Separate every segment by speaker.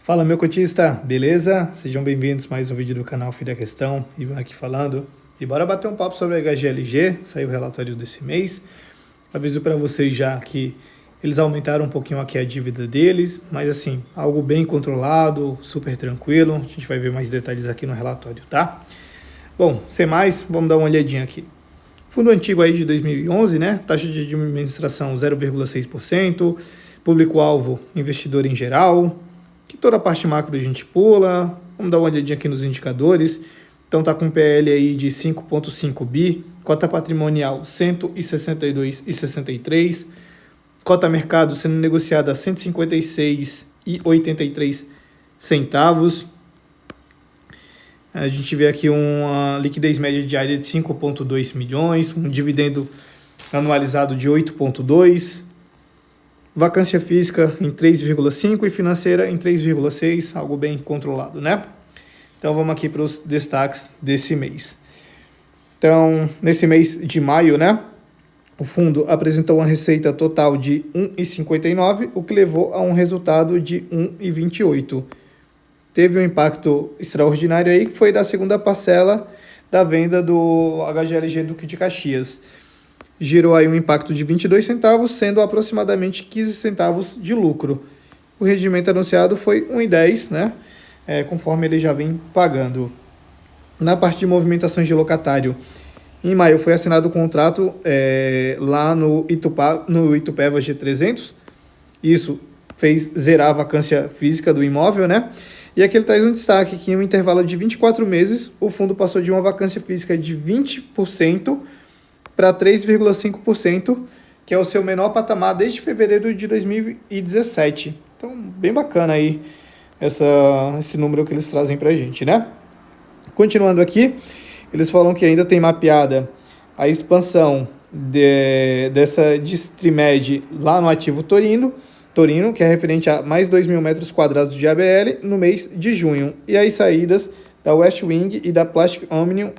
Speaker 1: Fala, meu cotista, beleza? Sejam bem-vindos a mais um vídeo do canal Fim da Questão. Ivan aqui falando. E bora bater um papo sobre a HGLG, saiu o relatório desse mês. Aviso para vocês já que eles aumentaram um pouquinho aqui a dívida deles, mas assim, algo bem controlado, super tranquilo. A gente vai ver mais detalhes aqui no relatório, tá? Bom, sem mais, vamos dar uma olhadinha aqui. Fundo antigo aí de 2011, né? Taxa de administração 0,6%, público-alvo investidor em geral, que toda a parte macro a gente pula. Vamos dar uma olhadinha aqui nos indicadores. Então tá com PL aí de 5,5 bi, cota patrimonial 162,63, cota mercado sendo negociada a 156,83 centavos. A gente vê aqui uma liquidez média diária de 5,2 milhões, um dividendo anualizado de 8,2, vacância física em 3,5 e financeira em 3,6, algo bem controlado, né? Então vamos aqui para os destaques desse mês. Então, nesse mês de maio, né, o fundo apresentou uma receita total de 1,59, o que levou a um resultado de 1,28. Teve um impacto extraordinário aí, que foi da segunda parcela da venda do HGLG Duque de Caxias. Gerou aí um impacto de 22 centavos, sendo aproximadamente 15 centavos de lucro. O rendimento anunciado foi 1,10, né? Conforme ele já vem pagando. Na parte de movimentações de locatário, em maio foi assinado o contrato lá no Itupeva G300. Isso fez zerar a vacância física do imóvel, né? E aqui ele traz um destaque que em um intervalo de 24 meses, o fundo passou de uma vacância física de 20% para 3,5%, que é o seu menor patamar desde fevereiro de 2017. Então, bem bacana aí esse número que eles trazem para a gente, né? Continuando aqui, eles falam que ainda tem mapeada a expansão dessa Distrimed lá no ativo Torino, que é referente a mais 2.000 metros quadrados de ABL no mês de junho, e as saídas da West Wing e da Plastic Omnium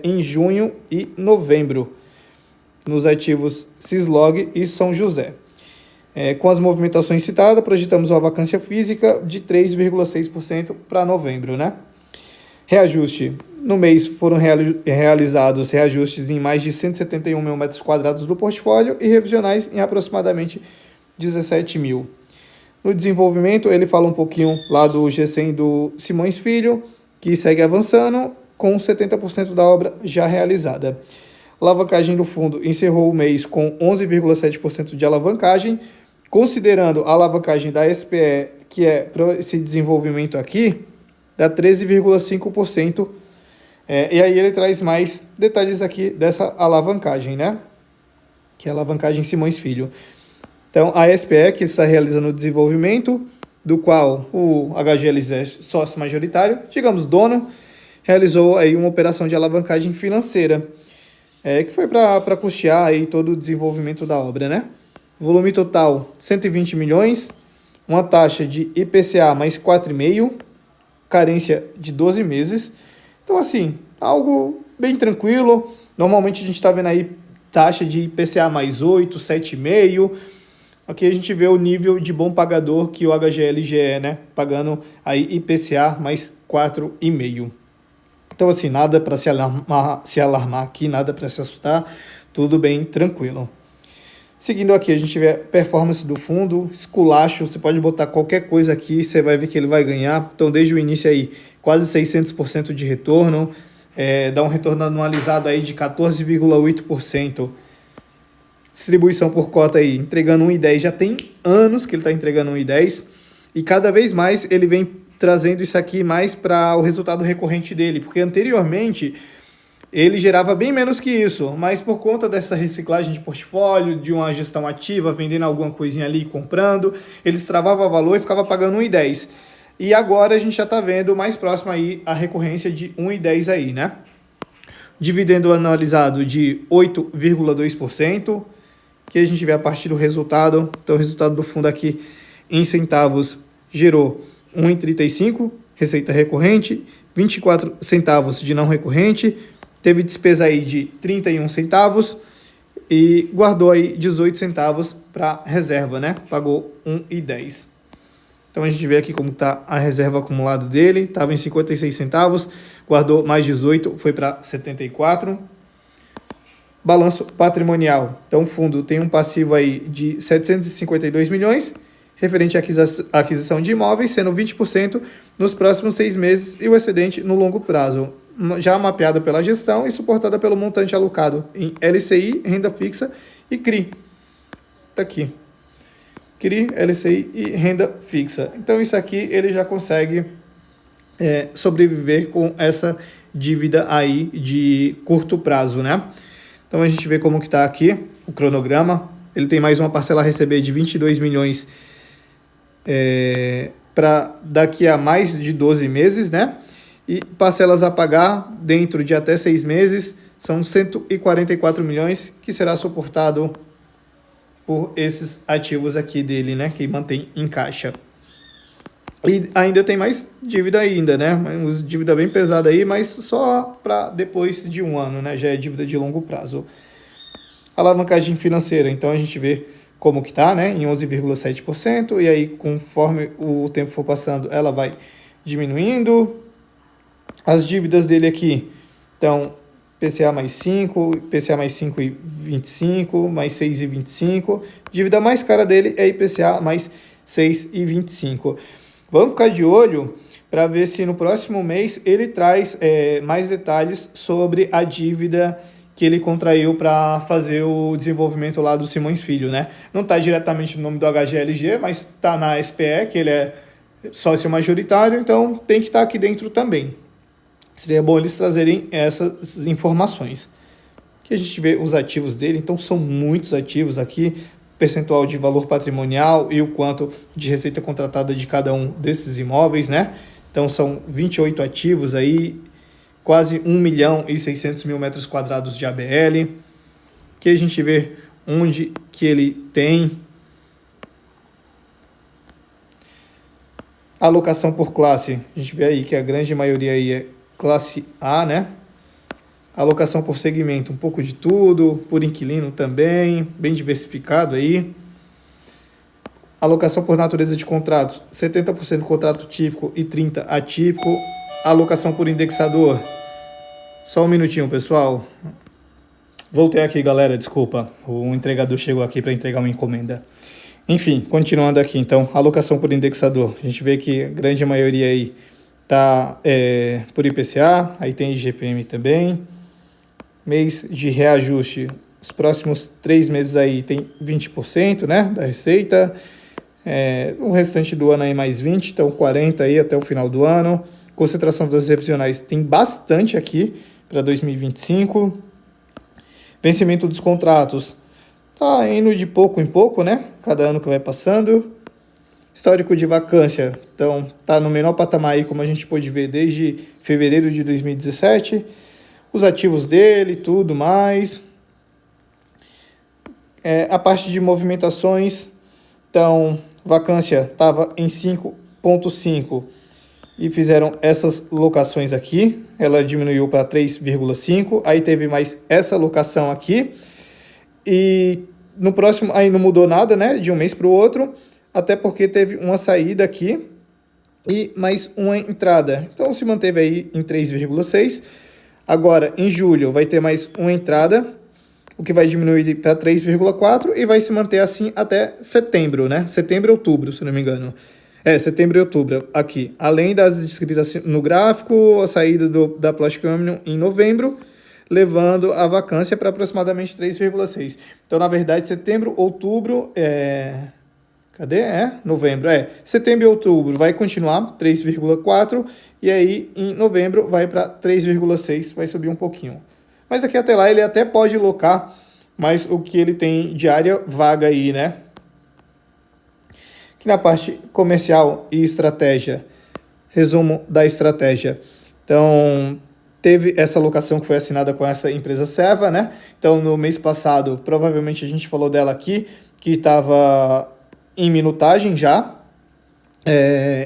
Speaker 1: em junho e novembro, nos ativos Cislog e São José. Com as movimentações citadas, projetamos uma vacância física de 3,6% para novembro, né? Reajuste. No mês foram realizados reajustes em mais de 171 mil metros quadrados do portfólio e revisionais em aproximadamente 17 mil. No desenvolvimento, ele fala um pouquinho lá do G100 do Simões Filho, que segue avançando com 70% da obra já realizada. Alavancagem do fundo encerrou o mês com 11,7% de alavancagem, considerando a alavancagem da SPE, que é para esse desenvolvimento aqui, dá 13,5%. E aí ele traz mais detalhes aqui dessa alavancagem, né? Que é a alavancagem Simões Filho. Então, a SPE, que está realizando o desenvolvimento, do qual o HGLG é sócio majoritário, digamos dono, realizou aí uma operação de alavancagem financeira, que foi para custear aí todo o desenvolvimento da obra, né? Volume total, 120 milhões, uma taxa de IPCA mais 4,5%, carência de 12 meses. Então, assim, algo bem tranquilo. Normalmente a gente está vendo aí taxa de IPCA mais 8, 7,5%. Aqui a gente vê o nível de bom pagador que o HGLG é, né? Pagando aí IPCA mais 4,5%. Então, assim, nada para se alarmar aqui, nada para se assustar, tudo bem tranquilo. Seguindo aqui, a gente vê a performance do fundo, esculacho, você pode botar qualquer coisa aqui, você vai ver que ele vai ganhar. Então, desde o início aí, quase 600% de retorno, dá um retorno anualizado aí de 14,8%. Distribuição por cota aí, entregando 1,10, já tem anos que ele está entregando 1,10, e cada vez mais ele vem trazendo isso aqui mais para o resultado recorrente dele, porque anteriormente ele gerava bem menos que isso, mas por conta dessa reciclagem de portfólio, de uma gestão ativa, vendendo alguma coisinha ali, comprando, eles travavam valor e ficava pagando 1,10. E agora a gente já está vendo mais próximo aí a recorrência de 1,10 aí, né? Dividendo anualizado de 8,2%, que a gente vê a partir do resultado. Então o resultado do fundo aqui em centavos gerou 1,35, receita recorrente, 24 centavos de não recorrente, teve despesa aí de 31 centavos e guardou aí 18 centavos para reserva, né? Pagou 1,10. Então a gente vê aqui como está a reserva acumulada dele, estava em 56 centavos, guardou mais 18, foi para 74. Balanço patrimonial. Então o fundo tem um passivo aí de 752 milhões, referente à aquisição de imóveis, sendo 20% nos próximos 6 meses e o excedente no longo prazo, já mapeada pela gestão e suportada pelo montante alocado em LCI, renda fixa e CRI. Está aqui. CRI, LCI e renda fixa. Então isso aqui ele já consegue sobreviver com essa dívida aí de curto prazo, né? Então a gente vê como que está aqui o cronograma. Ele tem mais uma parcela a receber de 22 milhões para daqui a mais de 12 meses, né? E parcelas a pagar dentro de até 6 meses são 144 milhões, que será suportado por esses ativos aqui dele, né? Que mantém em caixa. E ainda tem mais dívida ainda, né? Uma dívida bem pesada aí, mas só para depois de um ano, né? Já é dívida de longo prazo. Alavancagem financeira, então a gente vê como que tá, né? Em 11,7%, e aí conforme o tempo for passando, ela vai diminuindo. As dívidas dele aqui, então, PCA mais 5, PCA mais 5,25, mais 6,25. Dívida mais cara dele é IPCA mais 6,25. Vamos ficar de olho para ver se no próximo mês ele traz mais detalhes sobre a dívida que ele contraiu para fazer o desenvolvimento lá do Simões Filho, né? Não está diretamente no nome do HGLG, mas está na SPE, que ele é sócio majoritário, então tem que estar aqui dentro também. Seria bom eles trazerem essas informações. Aqui a gente vê os ativos dele, então são muitos ativos aqui, percentual de valor patrimonial e o quanto de receita contratada de cada um desses imóveis, né? Então são 28 ativos aí, quase 1.600.000 metros quadrados de ABL, que a gente vê onde que ele tem alocação por classe. A gente vê aí que a grande maioria aí é classe A, né? Alocação por segmento, um pouco de tudo, por inquilino também, bem diversificado aí. Alocação por natureza de contratos, 70% contrato típico e 30% atípico. Alocação por indexador. Só um minutinho, pessoal. Voltei aqui, galera, desculpa. O entregador chegou aqui para entregar uma encomenda. Enfim, continuando aqui, então, alocação por indexador. A gente vê que a grande maioria aí tá por IPCA, aí tem IGPM também. Mês de reajuste, os próximos 3 meses aí tem 20%, né, da receita. O restante do ano aí mais 20%, então 40% aí até o final do ano. Concentração das revisionais tem bastante aqui para 2025. Vencimento dos contratos tá indo de pouco em pouco, né, cada ano que vai passando. Histórico de vacância, então tá no menor patamar aí, como a gente pôde ver desde fevereiro de 2017. Os ativos dele, tudo mais. A parte de movimentações, então, vacância estava em 5,5 e fizeram essas locações aqui. Ela diminuiu para 3,5, aí teve mais essa locação aqui. E no próximo, aí não mudou nada, né, de um mês para o outro, até porque teve uma saída aqui e mais uma entrada. Então, se manteve aí em 3,6. Agora, em julho, vai ter mais uma entrada, o que vai diminuir para 3,4 e vai se manter assim até setembro, né? Setembro e outubro, se não me engano. Setembro e outubro, aqui. Além das descritas no gráfico, a saída da Plastic Omnium em novembro, levando a vacância para aproximadamente 3,6. Então, na verdade, setembro, outubro, cadê? Novembro. Setembro e outubro vai continuar 3,4 e aí em novembro vai para 3,6, vai subir um pouquinho. Mas aqui até lá ele até pode locar, mas o que ele tem de área vaga aí, né? Aqui na parte comercial e estratégia, resumo da estratégia. Então, teve essa locação que foi assinada com essa empresa Seva, né? Então, no mês passado, provavelmente a gente falou dela aqui, que estava em minutagem já.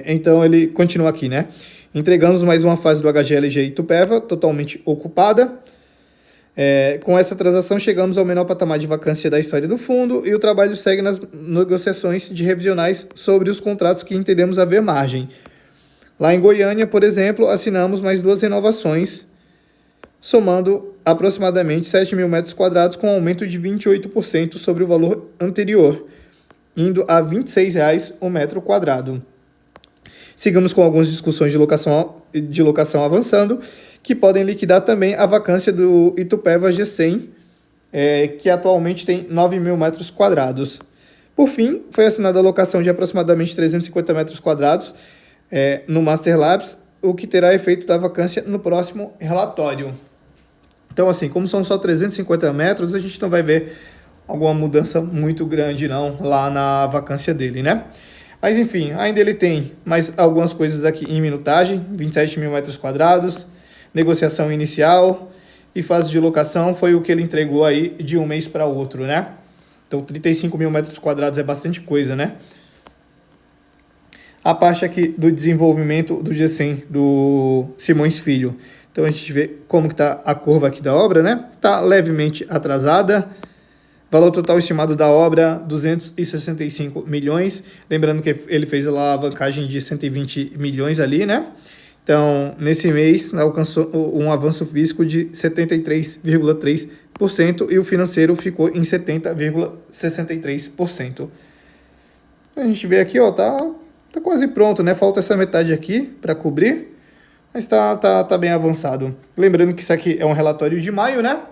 Speaker 1: Então, ele continua aqui, né? Entregamos mais uma fase do HGLG Itupeva, totalmente ocupada. Com essa transação, chegamos ao menor patamar de vacância da história do fundo e o trabalho segue nas negociações de revisionais sobre os contratos que entendemos haver margem. Lá em Goiânia, por exemplo, assinamos mais 2 renovações, somando aproximadamente 7 mil metros quadrados, com um aumento de 28% sobre o valor anterior, indo a R$ 26,00 o metro quadrado. Sigamos com algumas discussões de locação avançando, que podem liquidar também a vacância do Itupeva G100, que atualmente tem 9 mil metros quadrados. Por fim, foi assinada a locação de aproximadamente 350 metros quadrados no Master Labs, o que terá efeito da vacância no próximo relatório. Então, assim, como são só 350 metros, a gente não vai ver alguma mudança muito grande não lá na vacância dele, né? Mas enfim, ainda ele tem mais algumas coisas aqui em minutagem, 27 mil metros quadrados, negociação inicial e fase de locação foi o que ele entregou aí de um mês para outro, né? Então 35 mil metros quadrados é bastante coisa, né? A parte aqui do desenvolvimento do G100 do Simões Filho. Então a gente vê como que tá a curva aqui da obra, né? Tá levemente atrasada. Valor total estimado da obra, 265 milhões. Lembrando que ele fez a alavancagem de 120 milhões ali, né? Então, nesse mês, alcançou um avanço físico de 73,3% e o financeiro ficou em 70,63%. A gente vê aqui, ó, tá quase pronto, né? Falta essa metade aqui para cobrir, mas tá bem avançado. Lembrando que isso aqui é um relatório de maio, né?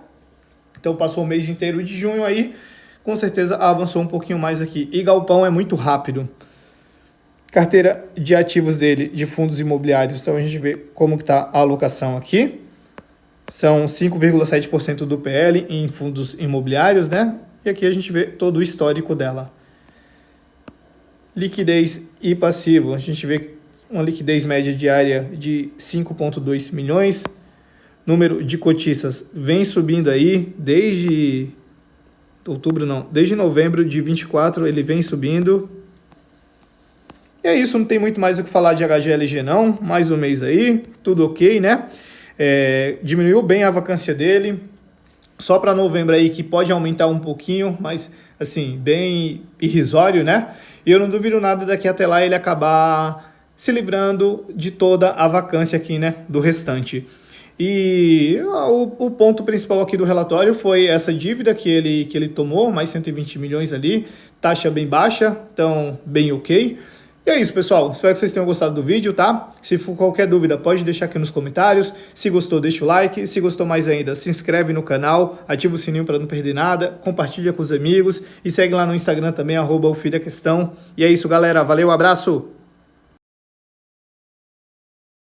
Speaker 1: Então passou o mês inteiro de junho aí, com certeza avançou um pouquinho mais aqui. E galpão é muito rápido. Carteira de ativos dele, de fundos imobiliários. Então a gente vê como que está a alocação aqui. São 5,7% do PL em fundos imobiliários, né? E aqui a gente vê todo o histórico dela. Liquidez e passivo. A gente vê uma liquidez média diária de 5,2 milhões. Número de cotistas vem subindo aí desde desde novembro de 24 ele vem subindo. E é isso, não tem muito mais o que falar de HGLG não, mais um mês aí, tudo ok, né? Diminuiu bem a vacância dele, só para novembro aí que pode aumentar um pouquinho, mas assim, bem irrisório, né? E eu não duvido nada daqui até lá ele acabar se livrando de toda a vacância aqui, né, do restante. E o ponto principal aqui do relatório foi essa dívida que ele tomou, mais 120 milhões ali, taxa bem baixa, então bem ok. E é isso, pessoal. Espero que vocês tenham gostado do vídeo, tá? Se for qualquer dúvida, pode deixar aqui nos comentários. Se gostou, deixa o like. Se gostou mais ainda, se inscreve no canal, ativa o sininho para não perder nada, compartilha com os amigos e segue lá no Instagram também, @ofilhaquestão. E é isso, galera. Valeu, abraço!